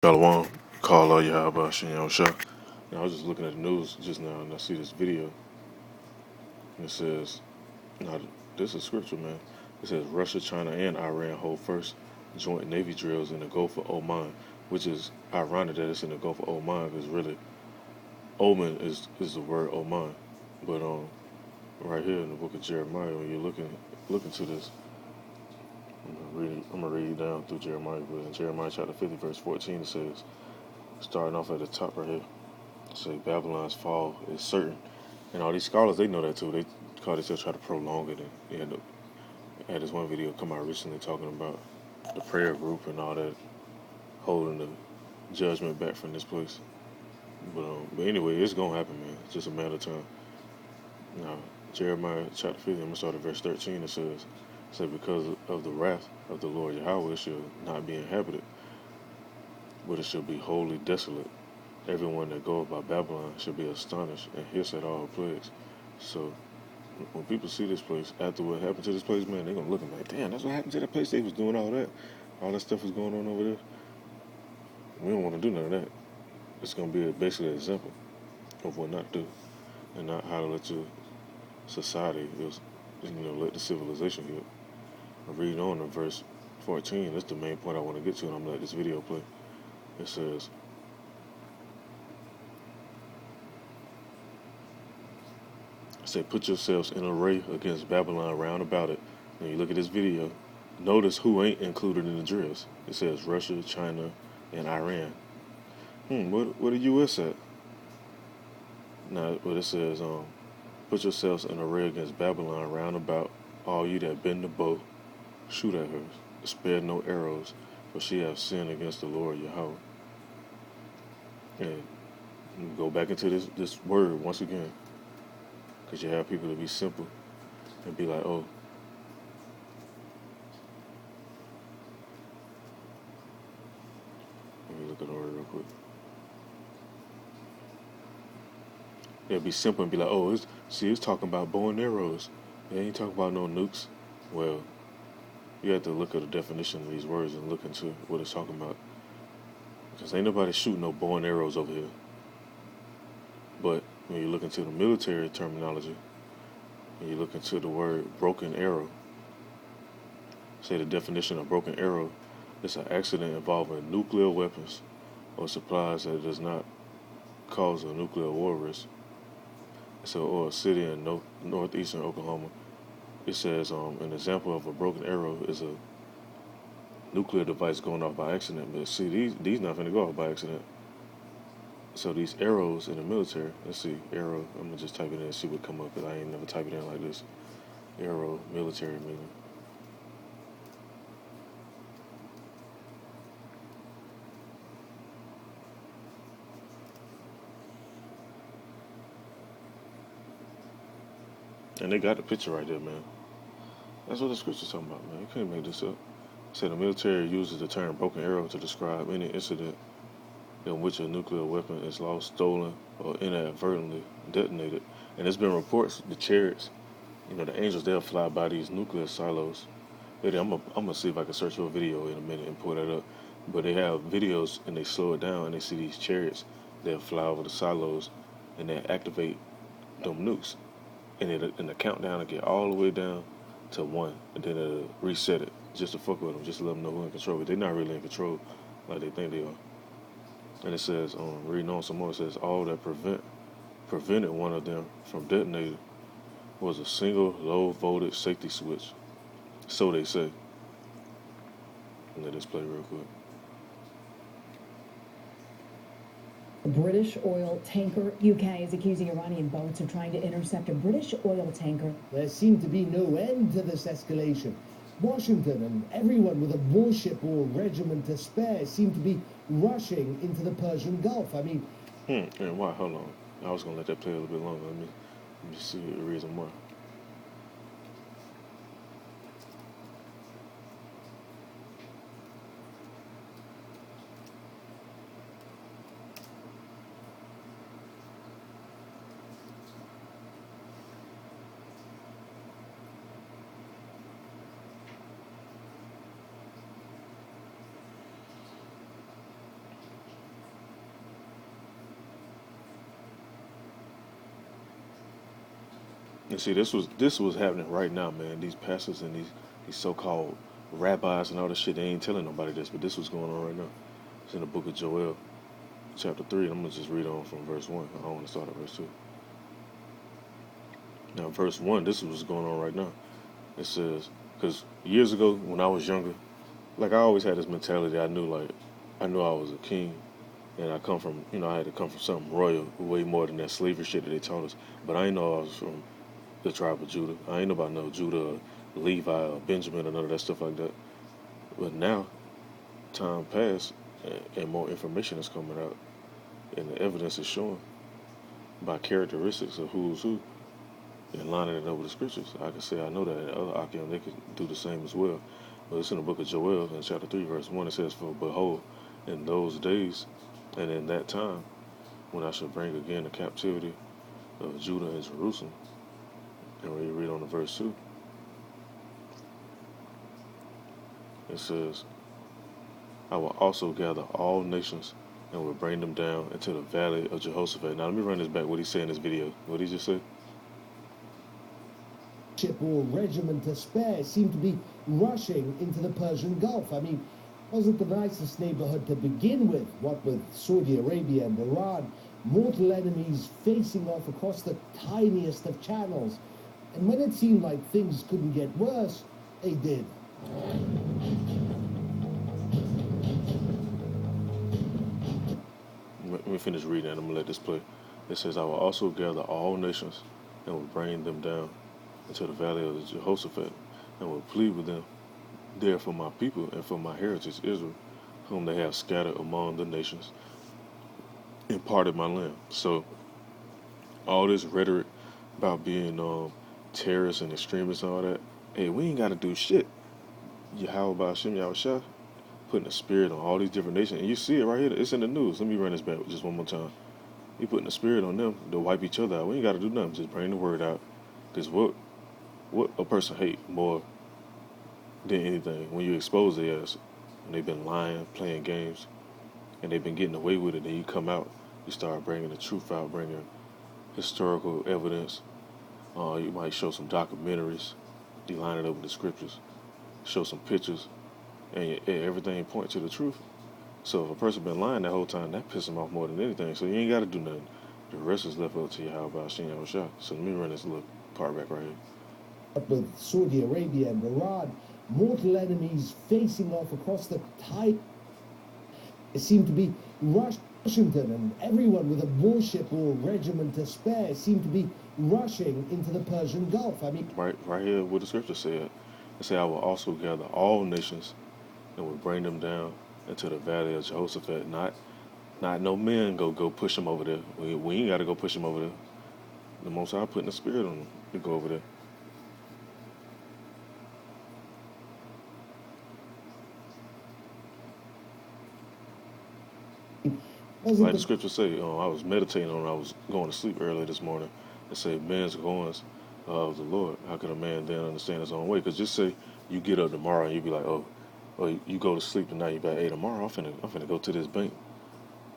Shalom, call all Yahweh Shem Shah. Now I was just looking at the news just now and I see this video. And it says, now this is scripture, man. It says Russia, China, and Iran hold first joint Navy drills in the Gulf of Oman, which is ironic that it's in the Gulf of Oman because really Oman is the word Oman. But right here in the book of Jeremiah, when you're looking to this, I'm gonna read down through Jeremiah. But in Jeremiah chapter 50, verse 14, it says, starting off at the top right here. Say Babylon's fall is certain, and all these scholars they know that too. They call themselves try to prolong it. And had this one video come out recently talking about the prayer group and all that, holding the judgment back from this place. But anyway, it's gonna happen, man. It's just a matter of time. Now Jeremiah chapter 50, I'm gonna start at verse 13. It says, because of the wrath of the Lord Yahweh, it shall not be inhabited, but it shall be wholly desolate. Everyone that goeth by Babylon shall be astonished and hiss at all her plagues. So when people see this place, after what happened to this place, man, they're gonna look and like, damn, that's what happened to that place. They was doing all that. All that stuff was going on over there. We don't want to do none of that. It's gonna be basically an example of what not to do and not how to let your society let the civilization get. I read on in verse 14, that's the main point I want to get to, and I'm gonna let this video play. It says, put yourselves in array against Babylon round about it. When you look at this video, notice who ain't included in the drills. It says Russia, China, and Iran. Where the U.S. at? Now, but it says, put yourselves in array against Babylon round about, all you that bend the bow, shoot at her, spare no arrows, for she hath sinned against the Lord Yahweh. And go back into this word once again, because you have people to be simple and be like, oh, let me look at the word real quick. They'll be simple and be like, oh, it's talking about bow and arrows. It ain't talking about no nukes. Well, you have to look at the definition of these words and look into what it's talking about. Because ain't nobody shooting no bow and arrows over here. But when you look into the military terminology, and you look into the word broken arrow, say the definition of broken arrow, it's an accident involving nuclear weapons or supplies that does not cause a nuclear war risk. So, or a city in northeastern Oklahoma. It says an example of a broken arrow is a nuclear device going off by accident. But see, these not finna go off by accident. So these arrows in the military, let's see, arrow, I'm gonna just type it in and see what come up, because I ain't never type it in like this. Arrow, military meaning. And they got the picture right there, man. That's what the scripture's talking about, man. You can't make this up. It said the military uses the term broken arrow to describe any incident in which a nuclear weapon is lost, stolen, or inadvertently detonated. And there's been reports the chariots, the angels, they'll fly by these nuclear silos. I'm gonna see if I can search for a video in a minute and pull that up. But they have videos and they slow it down and they see these chariots. They'll fly over the silos and they activate them nukes. And the countdown will get all the way down to 1, and then it'll reset it just to fuck with them, just to let them know who's in control. But they're not really in control like they think they are. And it says, reading on some more, it says, all that prevented one of them from detonating was a single low-voltage safety switch. So they say. Let this play real quick. A British oil tanker. UK is accusing Iranian boats of trying to intercept a British oil tanker. There seemed to be no end to this escalation. Washington and everyone with a warship or regiment to spare seemed to be rushing into the Persian Gulf. I mean... And why? Hold on. I was going to let that play a little bit longer. Let me see the reason why. And see, this was happening right now, man. These pastors and these so-called rabbis and all this shit, they ain't telling nobody this, but this was going on right now. It's in the book of Joel, chapter 3. And I'm gonna just read on from verse 1. I don't want to start at verse 2. Now, verse 1, this is what's going on right now. It says, because years ago when I was younger, like I always had this mentality. I knew I was a king, and I come from, I had to come from something royal, way more than that slavery shit that they taught us. But I ain't know I was from the tribe of Judah. I ain't know about no Judah, or Levi, or Benjamin, or none of that stuff like that. But now, time passed, and more information is coming out, and the evidence is showing by characteristics of who's who, and lining it up with the scriptures. I can say I know that, and other Akim, they could do the same as well. But it's in the book of Joel, in chapter 3, verse 1, it says, "For behold, in those days, and in that time, when I shall bring again the captivity of Judah and Jerusalem." And when you read on the verse 2, it says, "I will also gather all nations and will bring them down into the valley of Jehoshaphat." Now let me run this back, what he said in this video. What did he just say? Ship or regiment to spare seemed to be rushing into the Persian Gulf. I mean, wasn't the nicest neighborhood to begin with, what with Saudi Arabia and Iran, mortal enemies facing off across the tiniest of channels. And when it seemed like things couldn't get worse, they did. Let me finish reading and I'm going to let this play. It says, "I will also gather all nations and will bring them down into the valley of Jehoshaphat, and will plead with them there for my people and for my heritage Israel, whom they have scattered among the nations, and parted my land." So all this rhetoric about being terrorists and extremists and all that, hey, we ain't got to do shit. Yahweh Hashem Yahushua putting a spirit on all these different nations, and you see it right here. It's in the news. Let me run this back just one more time. He putting a spirit on them to wipe each other out. We ain't got to do nothing. Just bring the word out. Because what a person hate more than anything, when you expose their ass, when they've been lying, playing games, and they've been getting away with it, then you come out, you start bringing the truth out, bringing historical evidence. You might show some documentaries, you line it up with the scriptures, show some pictures, and everything point to the truth. So if a person been lying that whole time, that pisses them off more than anything. So you ain't got to do nothing. The rest is left up to you. How about Shin Yahushua? So let me run this little part back right here. With Saudi Arabia and Iran, mortal enemies facing off across the tide. It seemed to be Washington, and everyone with a warship or regiment to spare seemed to be rushing into the Persian Gulf. I mean, right here what the scripture said. It said, "I will also gather all nations and will bring them down into the valley of Jehoshaphat." Not no men go push them over there. We ain't got to go push them over there. The Most High putting the spirit on them to go over there. Like the scripture say, I was meditating on it. I was going to sleep early this morning. It said, "Man's goings of the Lord. How can a man then understand his own way?" Because just say you get up tomorrow and you be like, or you go to sleep tonight. You be like, "Hey, tomorrow I'm finna go to this bank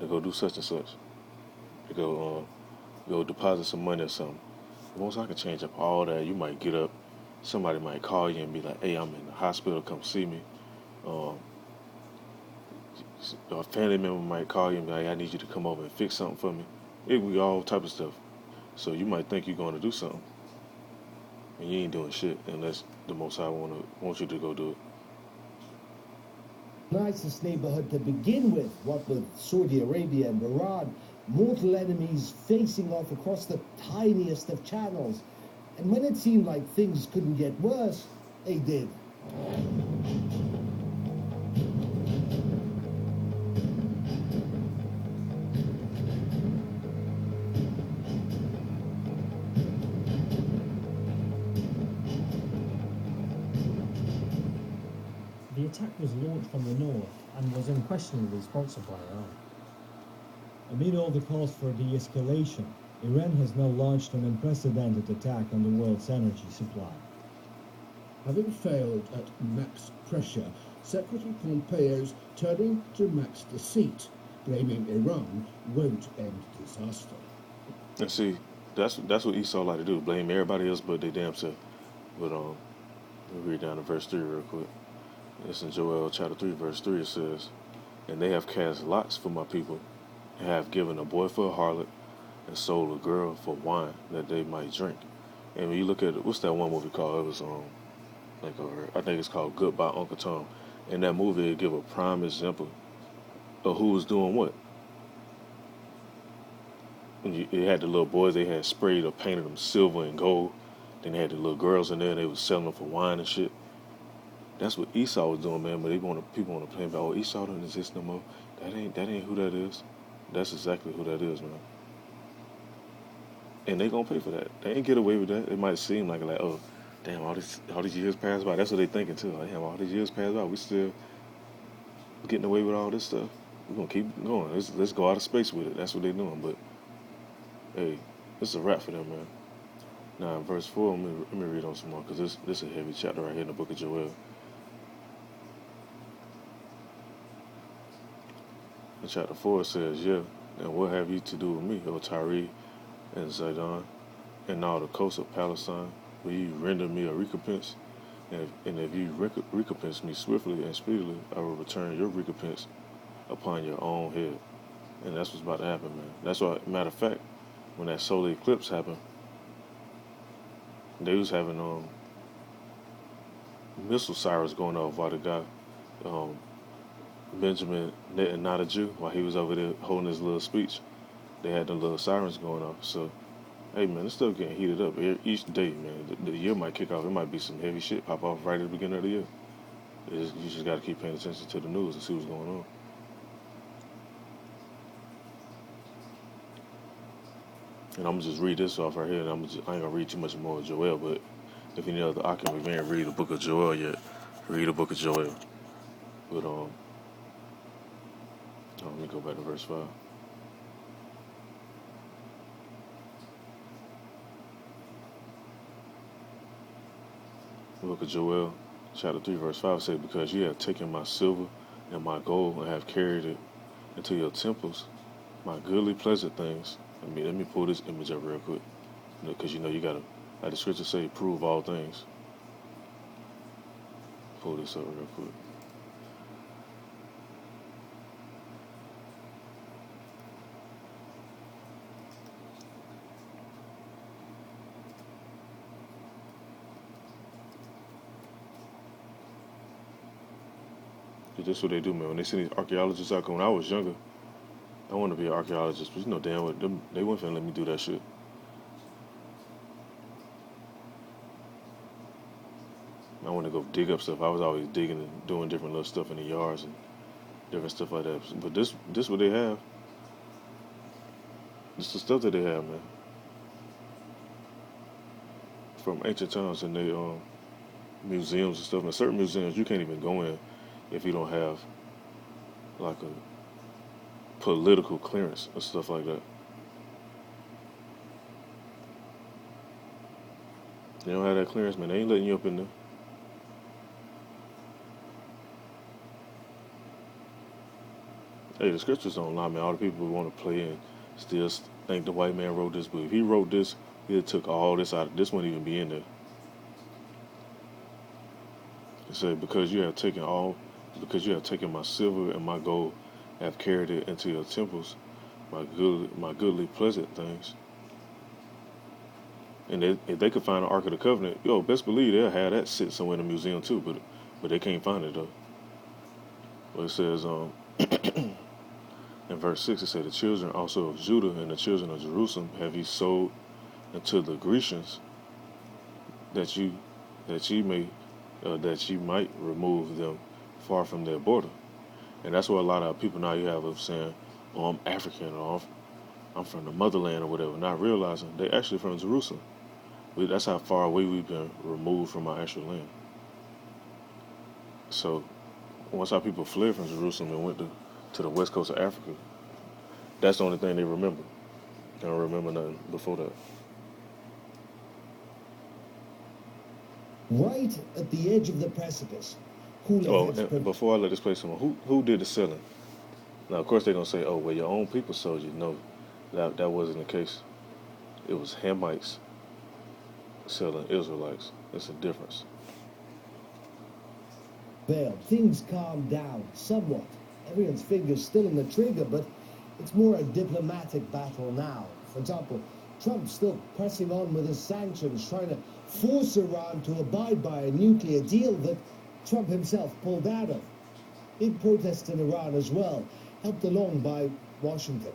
to go do such and such. To go deposit some money or something." Once I can change up all that, you might get up. Somebody might call you and be like, "Hey, I'm in the hospital. Come see me." A family member might call you and be like, "I need you to come over and fix something for me." It be all type of stuff. So you might think you're going to do something, and you ain't doing shit unless the Most High want you to go do it. Nicest neighborhood to begin with, what with Saudi Arabia and Iran, mortal enemies facing off across the tiniest of channels. And when it seemed like things couldn't get worse, they did. The attack was launched from the north and was unquestionably sponsored by Iran. Amid all the calls for de-escalation, Iran has now launched an unprecedented attack on the world's energy supply. Having failed at max pressure, Secretary Pompeo's turning to max deceit, blaming Iran won't end disaster. And see, That's what Esau like to do, blame everybody else but they damn self. But we'll read down to verse 3 real quick. It's in Joel chapter 3, verse 3. It says, "And they have cast lots for my people, and have given a boy for a harlot, and sold a girl for wine that they might drink." And when you look at it, what's that one movie called? It was I think it's called Goodbye Uncle Tom. In that movie, it give a prime example of who was doing what. It had the little boys, they had sprayed or painted them silver and gold. Then they had the little girls in there, they was selling them for wine and shit. That's what Esau was doing, man. But people want to play about, oh, Esau don't exist no more. That ain't who that is. That's exactly who that is, man. And they gonna pay for that. They ain't get away with that. It might seem like oh, damn, all these years passed by. That's what they thinking too. Like, damn, all these years passed by. We still getting away with all this stuff. We're gonna keep going. Let's go out of space with it. That's what they doing. But hey, this is a wrap for them, man. Now in verse 4, let me read on some more, because this is a heavy chapter right here in the book of Joel. In chapter 4 it says, "Yeah, and what have you to do with me, O Tyre and Zidon, and all the coasts of Palestine? Will you render me a recompense? And if you recompense me swiftly and speedily, I will return your recompense upon your own head." And that's what's about to happen, man. That's why, matter of fact, when that solar eclipse happened, they was having missile sirens going off while the guy, Benjamin Netanyahu, while he was over there holding his little speech, they had the little sirens going off. So, hey, man, it's still getting heated up each day, man. The year might kick off. It might be some heavy shit pop off right at the beginning of the year. You just got to keep paying attention to the news and see what's going on. And I'm going to just read this off right here, and I ain't going to read too much more of Joel, but if any other Akim ain't read the book of Joel yet, read the book of Joel. But, let me go back to verse 5. The book of Joel, chapter 3, verse 5 says, "Because you have taken my silver and my gold and have carried it into your temples, my goodly pleasant things." Let me pull this image up real quick, because you gotta, like the scripture say, prove all things. Pull this up real quick. This is what they do, man. When they send these archaeologists out, when I was younger, I wanted to be an archaeologist, but damn well, they weren't finna let me do that shit. I want to go dig up stuff. I was always digging and doing different little stuff in the yards and different stuff like that. But this what they have. This is the stuff that they have, man. From ancient times, and they museums and stuff. And certain museums you can't even go in if you don't have like a political clearance or stuff like that. You don't have that clearance, man. They ain't letting you up in there. Hey, the scriptures don't lie, man. All the people who want to play and still think the white man wrote this book. If he wrote this, he'd have took all this out. This wouldn't even be in there. It said, because you have taken my silver and my gold, have carried it into your temples, my goodly pleasant things. And if they could find the Ark of the Covenant, best believe they'll have that sit somewhere in the museum too, but they can't find it though. But it says, in verse 6, it said, "The children also of Judah and the children of Jerusalem have ye sold unto the Grecians, that ye might remove them far from their border." And that's what a lot of people now you have of saying, "Oh, I'm African," or "I'm from the motherland," or whatever, not realizing they actually from Jerusalem. That's how far away we've been removed from our actual land. So once our people fled from Jerusalem and went to the west coast of Africa, that's the only thing they remember. They don't remember nothing before that. Right at the edge of the precipice, And before I let this play someone, who did the selling? Now, of course, they're going to say, "Oh, well, your own people sold you." No, that wasn't the case. It was Hamites selling Israelites. It's a difference. Veiled. Things calmed down somewhat. Everyone's finger's still in the trigger, but it's more a diplomatic battle now. For example, Trump's still pressing on with his sanctions, trying to force Iran to abide by a nuclear deal that Trump himself pulled out of. Big protests in Iran as well, helped along by Washington.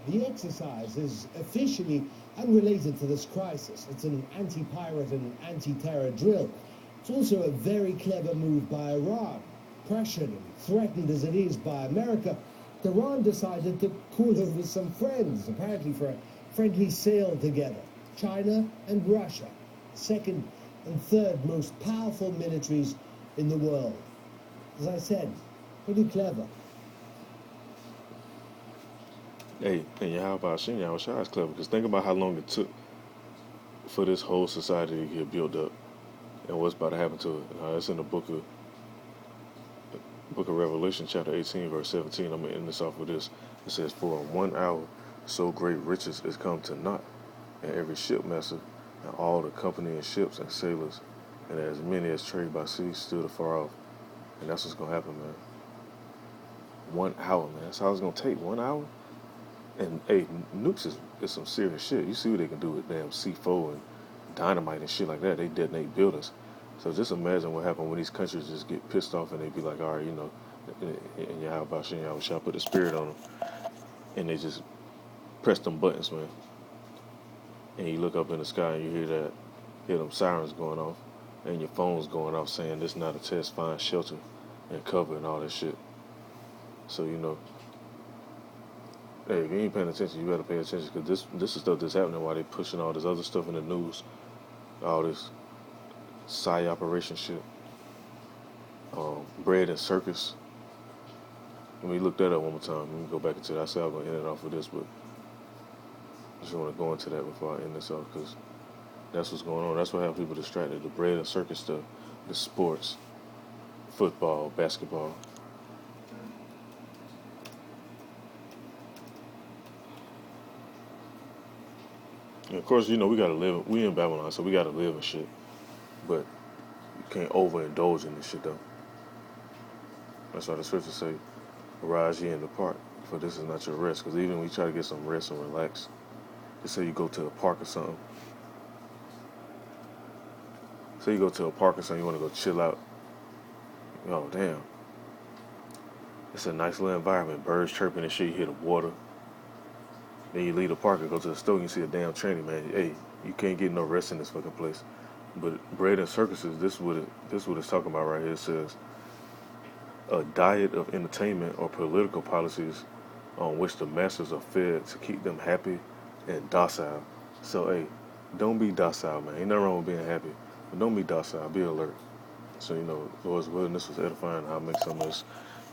The exercise is officially unrelated to this crisis. It's an anti-pirate and anti-terror drill. It's also a very clever move by Iran. Pressured and threatened as it is by America, Iran decided to call over some friends, apparently for a friendly sail together. China and Russia, second and third most powerful militaries in the world. As I said, pretty clever. Hey, and Yahweh Hashem Yahushua is clever, because think about how long it took for this whole society to get built up and what's about to happen to it. It's in the book of Revelation, chapter 18, verse 17. I'm going to end this off with this. It says, "For in 1 hour so great riches is come to naught, and every shipmaster and all the company and ships and sailors, and as many as trade by sea stood afar off." And that's what's going to happen, man. 1 hour, man. That's how it's going to take, 1 hour. And, hey, nukes is some serious shit. You see what they can do with damn C4 and dynamite and shit like that. They detonate buildings. So just imagine what happens when these countries just get pissed off and they be like, all right, and Yahweh Shem Yahweh put the spirit on them, and they just press them buttons, man. And you look up in the sky and you hear them sirens going off, and your phone's going off saying this is not a test, find shelter and cover and all that shit. So, hey, if you ain't paying attention, you better pay attention, because this is stuff that's happening while they pushing all this other stuff in the news, all this PSY operation shit, bread and circus. Let me look that up one more time. Let me go back into that. I said I was going to end it off with this, but I just want to go into that before I end this off, because that's what's going on. That's what has people distracted. The bread and circus stuff, the sports, football, basketball. And of course, we gotta live. We in Babylon, so we gotta live and shit. But you can't overindulge in this shit, though. That's why the scriptures say, "Arise ye and depart, for this is not your rest." Because even when you try to get some rest and relax, they say you go to a park or something. Say you go to a park or something, you want to go chill out. Oh, damn. It's a nice little environment. Birds chirping and shit. You hear the water. Then you leave the park and go to the store and you see a damn tranny, man. Hey, you can't get no rest in this fucking place. But bread and circuses, this is what it's talking about right here. It says, a diet of entertainment or political policies on which the masters are fed to keep them happy and docile. So, hey, don't be docile, man. Ain't nothing wrong with being happy. But don't be docile. Be alert. So, Lord's will, and this was edifying. I'll make some of this.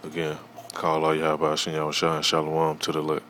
Again, call all Yahweh Hashem Yahweh Shah and Shalom to the elect.